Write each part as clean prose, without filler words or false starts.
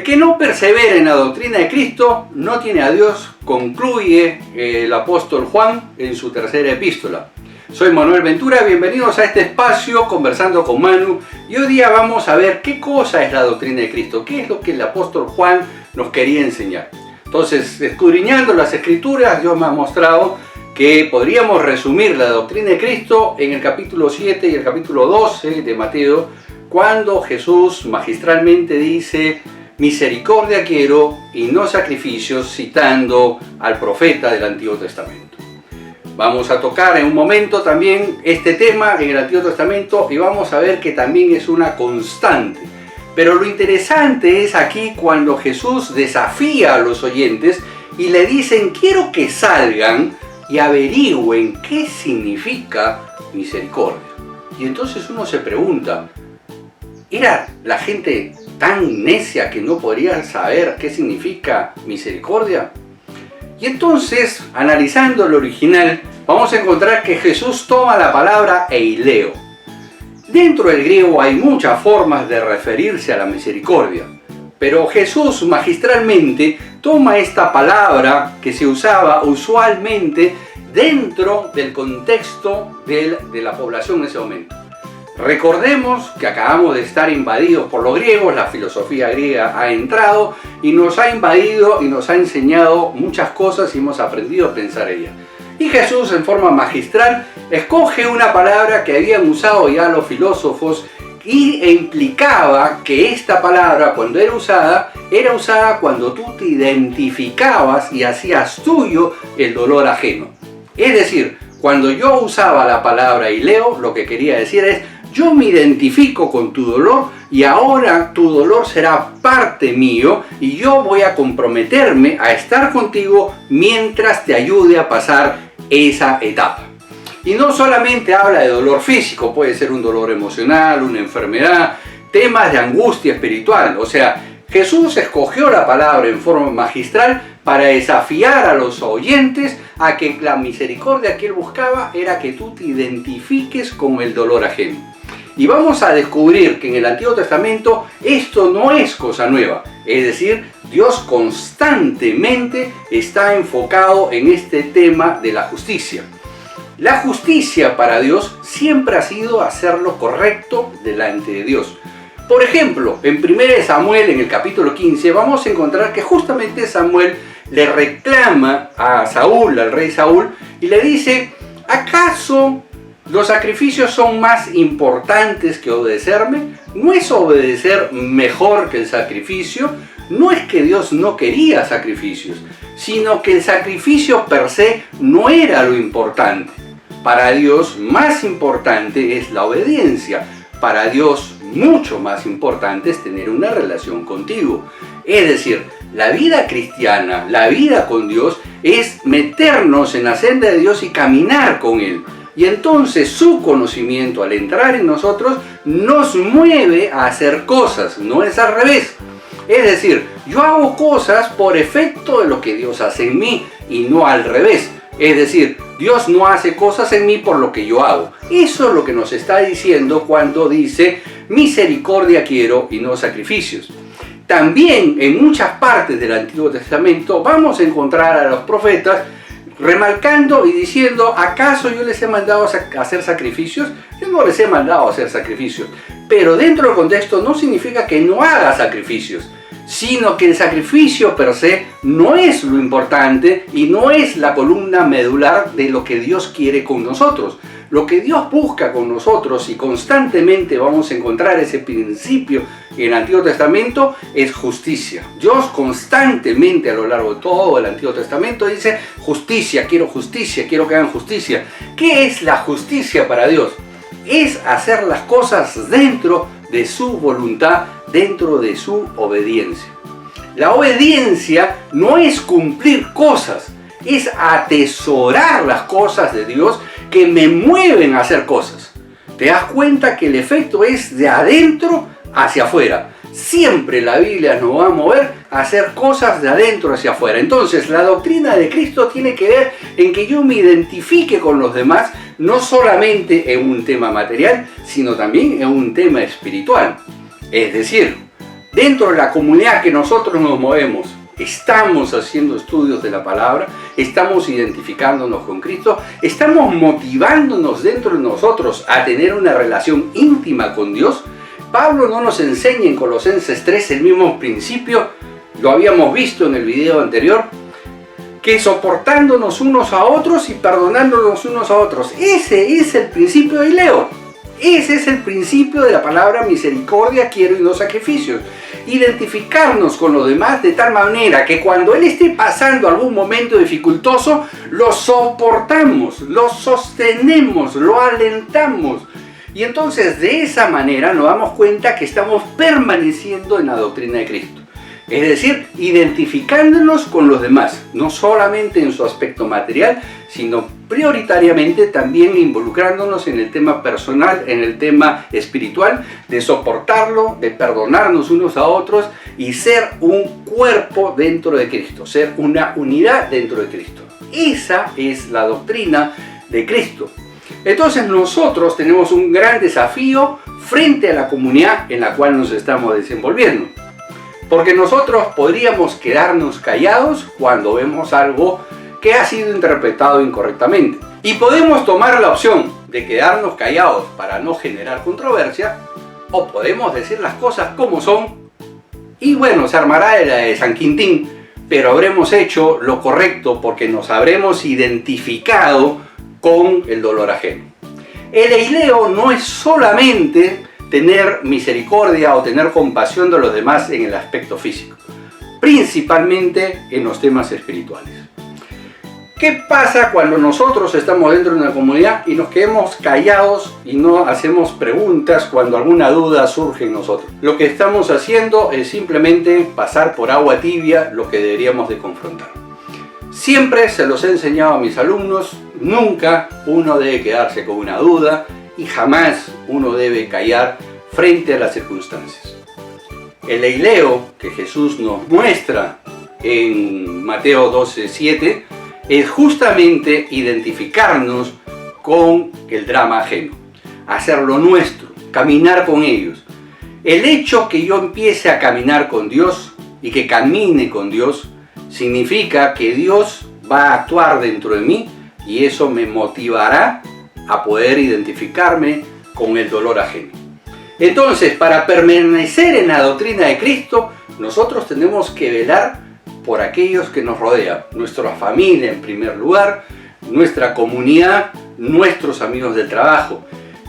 que no persevera en la doctrina de Cristo no tiene a Dios, concluye el apóstol Juan en su tercera epístola. Soy Manuel Ventura, bienvenidos a este espacio Conversando con Manu, y hoy día vamos a ver qué cosa es la doctrina de Cristo, qué es lo que el apóstol Juan nos quería enseñar. Entonces, escudriñando las escrituras, Dios me ha mostrado que podríamos resumir la doctrina de Cristo en el capítulo 7 y el capítulo 12 de Mateo, cuando Jesús magistralmente dice: misericordia quiero y no sacrificios, citando al profeta del Antiguo Testamento. Vamos a tocar en un momento también este tema en el Antiguo Testamento y vamos a ver que también es una constante. Pero lo interesante es aquí cuando Jesús desafía a los oyentes y le dicen: quiero que salgan y averigüen qué significa misericordia. Y entonces uno se pregunta, ¿era la gente tan necia que no podría saber qué significa misericordia? Y entonces, analizando el original, vamos a encontrar que Jesús toma la palabra eileo. Dentro del griego hay muchas formas de referirse a la misericordia, pero Jesús magistralmente toma esta palabra que se usaba usualmente dentro del contexto de la población en ese momento. Recordemos que acabamos de estar invadidos por los griegos, la filosofía griega ha entrado y nos ha invadido y nos ha enseñado muchas cosas y hemos aprendido a pensar ellas. Y Jesús, en forma magistral, escoge una palabra que habían usado ya los filósofos e implicaba que esta palabra, cuando era usada cuando tú te identificabas y hacías tuyo el dolor ajeno. Es decir, cuando yo usaba la palabra eileo, lo que quería decir es: yo me identifico con tu dolor y ahora tu dolor será parte mío y yo voy a comprometerme a estar contigo mientras te ayude a pasar esa etapa. Y no solamente habla de dolor físico, puede ser un dolor emocional, una enfermedad, temas de angustia espiritual. O sea, Jesús escogió la palabra en forma magistral para desafiar a los oyentes a que la misericordia que él buscaba era que tú te identifiques con el dolor ajeno. Y vamos a descubrir que en el Antiguo Testamento esto no es cosa nueva. Es decir, Dios constantemente está enfocado en este tema de la justicia. La justicia para Dios siempre ha sido hacer lo correcto delante de Dios. Por ejemplo, en 1 Samuel, en el capítulo 15, vamos a encontrar que justamente Samuel le reclama a Saúl, al rey Saúl, y le dice: ¿acaso los sacrificios son más importantes que obedecerme? ¿No es obedecer mejor que el sacrificio? No es que Dios no quería sacrificios, sino que el sacrificio per se no era lo importante. Para Dios más importante es la obediencia. Para Dios mucho más importante es tener una relación contigo. Es decir, la vida cristiana, la vida con Dios, es meternos en la senda de Dios y caminar con Él. Y entonces su conocimiento, al entrar en nosotros, nos mueve a hacer cosas, no es al revés. Es decir, yo hago cosas por efecto de lo que Dios hace en mí y no al revés. Es decir, Dios no hace cosas en mí por lo que yo hago. Eso es lo que nos está diciendo cuando dice: misericordia quiero y no sacrificios. También en muchas partes del Antiguo Testamento vamos a encontrar a los profetas remarcando y diciendo: ¿acaso yo les he mandado a hacer sacrificios? Yo no les he mandado a hacer sacrificios. Pero dentro del contexto no significa que no haga sacrificios, sino que el sacrificio per se no es lo importante y no es la columna medular de lo que Dios quiere con nosotros. Lo que Dios busca con nosotros, y constantemente vamos a encontrar ese principio en el Antiguo Testamento, es justicia. Dios constantemente a lo largo de todo el Antiguo Testamento dice: justicia, quiero que hagan justicia. ¿Qué es la justicia para Dios? Es hacer las cosas dentro de su voluntad, dentro de su obediencia. La obediencia no es cumplir cosas, es atesorar las cosas de Dios que me mueven a hacer cosas. Te das cuenta que el efecto es de adentro hacia afuera. Siempre la Biblia nos va a mover a hacer cosas de adentro hacia afuera. Entonces, la doctrina de Cristo tiene que ver en que yo me identifique con los demás, no solamente en un tema material, sino también en un tema espiritual. Es decir, dentro de la comunidad que nosotros nos movemos, estamos haciendo estudios de la palabra, estamos identificándonos con Cristo, estamos motivándonos dentro de nosotros a tener una relación íntima con Dios. Pablo no nos enseña en Colosenses 3 el mismo principio, lo habíamos visto en el video anterior, que soportándonos unos a otros y perdonándonos unos a otros. Ese es el principio de Leo. Ese es el principio de la palabra misericordia, quiero y no sacrificios. Identificarnos con los demás de tal manera que cuando él esté pasando algún momento dificultoso, lo soportamos, lo sostenemos, lo alentamos. Y entonces de esa manera nos damos cuenta que estamos permaneciendo en la doctrina de Cristo. Es decir, identificándonos con los demás, no solamente en su aspecto material, sino prioritariamente también involucrándonos en el tema personal, en el tema espiritual, de soportarlo, de perdonarnos unos a otros y ser un cuerpo dentro de Cristo, ser una unidad dentro de Cristo. Esa es la doctrina de Cristo. Entonces nosotros tenemos un gran desafío frente a la comunidad en la cual nos estamos desenvolviendo. Porque nosotros podríamos quedarnos callados cuando vemos algo que ha sido interpretado incorrectamente. Y podemos tomar la opción de quedarnos callados para no generar controversia, o podemos decir las cosas como son, y bueno, se armará la de San Quintín, pero habremos hecho lo correcto porque nos habremos identificado con el dolor ajeno. El eileo no es solamente tener misericordia o tener compasión de los demás en el aspecto físico, principalmente en los temas espirituales. ¿Qué pasa cuando nosotros estamos dentro de una comunidad y nos quedamos callados y no hacemos preguntas cuando alguna duda surge en nosotros? Lo que estamos haciendo es simplemente pasar por agua tibia lo que deberíamos de confrontar. Siempre se los he enseñado a mis alumnos, nunca uno debe quedarse con una duda, y jamás uno debe callar frente a las circunstancias. El eileo que Jesús nos muestra en Mateo 12:7 es justamente identificarnos con el drama ajeno, hacerlo nuestro, caminar con ellos. El hecho que yo empiece a caminar con Dios y que camine con Dios significa que Dios va a actuar dentro de mí y eso me motivará a poder identificarme con el dolor ajeno. Entonces, para permanecer en la doctrina de Cristo, nosotros tenemos que velar por aquellos que nos rodean, nuestra familia en primer lugar, nuestra comunidad, nuestros amigos del trabajo.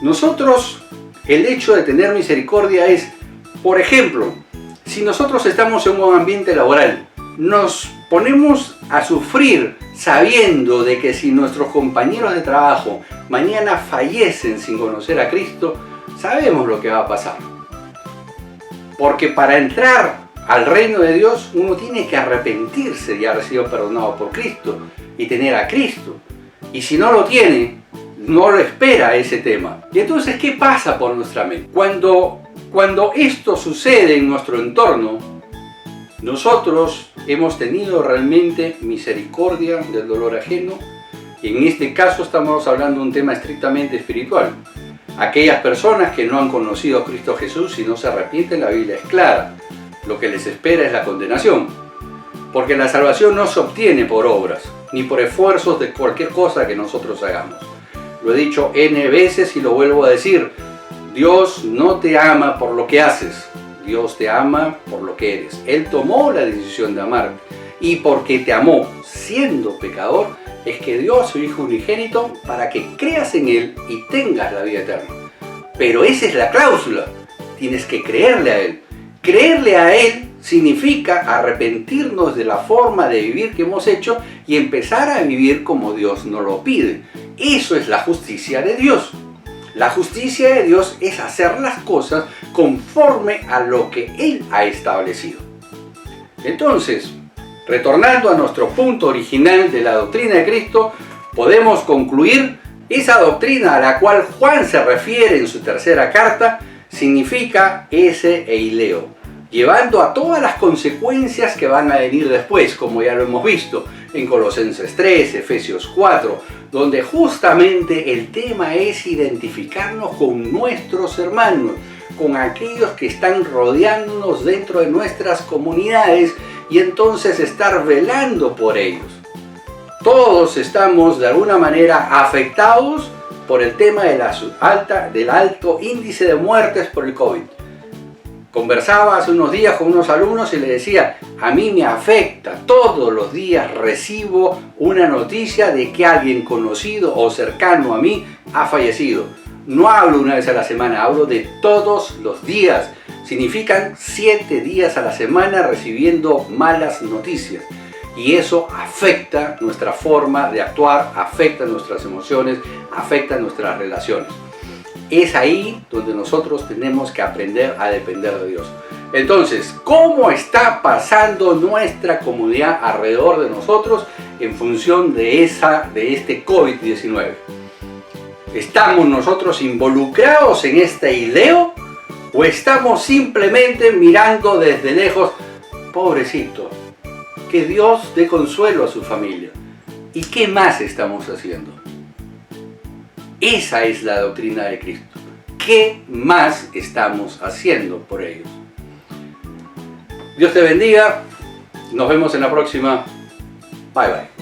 Nosotros, el hecho de tener misericordia es, por ejemplo, si nosotros estamos en un ambiente laboral, nos ponemos a sufrir sabiendo de que si nuestros compañeros de trabajo mañana fallecen sin conocer a Cristo, sabemos lo que va a pasar. Porque para entrar al reino de Dios uno tiene que arrepentirse de haber sido perdonado por Cristo y tener a Cristo. Y si no lo tiene, no lo espera ese tema. Y entonces, ¿qué pasa por nuestra mente? Cuando esto sucede en nuestro entorno, nosotros hemos tenido realmente misericordia del dolor ajeno. Y en este caso estamos hablando de un tema estrictamente espiritual. Aquellas personas que no han conocido a Cristo Jesús y no se arrepienten, la Biblia es clara. Lo que les espera es la condenación. Porque la salvación no se obtiene por obras, ni por esfuerzos de cualquier cosa que nosotros hagamos. Lo he dicho N veces y lo vuelvo a decir. Dios no te ama por lo que haces. Dios te ama por lo que eres. Él tomó la decisión de amarte. Y porque te amó siendo pecador, es que dio a su Hijo unigénito para que creas en Él y tengas la vida eterna. Pero esa es la cláusula. Tienes que creerle a Él. Creerle a Él significa arrepentirnos de la forma de vivir que hemos hecho y empezar a vivir como Dios nos lo pide. Eso es la justicia de Dios. La justicia de Dios es hacer las cosas conforme a lo que Él ha establecido. Entonces, retornando a nuestro punto original de la doctrina de Cristo, podemos concluir esa doctrina a la cual Juan se refiere en su tercera carta, significa ese eileo, llevando a todas las consecuencias que van a venir después, como ya lo hemos visto en Colosenses 3, Efesios 4, donde justamente el tema es identificarnos con nuestros hermanos, con aquellos que están rodeándonos dentro de nuestras comunidades y entonces estar velando por ellos. Todos estamos de alguna manera afectados por el tema de del alto índice de muertes por el COVID. Conversaba hace unos días con unos alumnos y les decía, a mí me afecta, todos los días recibo una noticia de que alguien conocido o cercano a mí ha fallecido. No hablo una vez a la semana, hablo de todos los días. Significan 7 días a la semana recibiendo malas noticias. Y eso afecta nuestra forma de actuar, afecta nuestras emociones, afecta nuestras relaciones. Es ahí donde nosotros tenemos que aprender a depender de Dios. Entonces, ¿cómo está pasando nuestra comunidad alrededor de nosotros en función de este COVID-19? ¿Estamos nosotros involucrados en este hileo o estamos simplemente mirando desde lejos, pobrecito, que Dios dé consuelo a su familia? ¿Y qué más estamos haciendo? Esa es la doctrina de Cristo. ¿Qué más estamos haciendo por ellos? Dios te bendiga. Nos vemos en la próxima. Bye bye.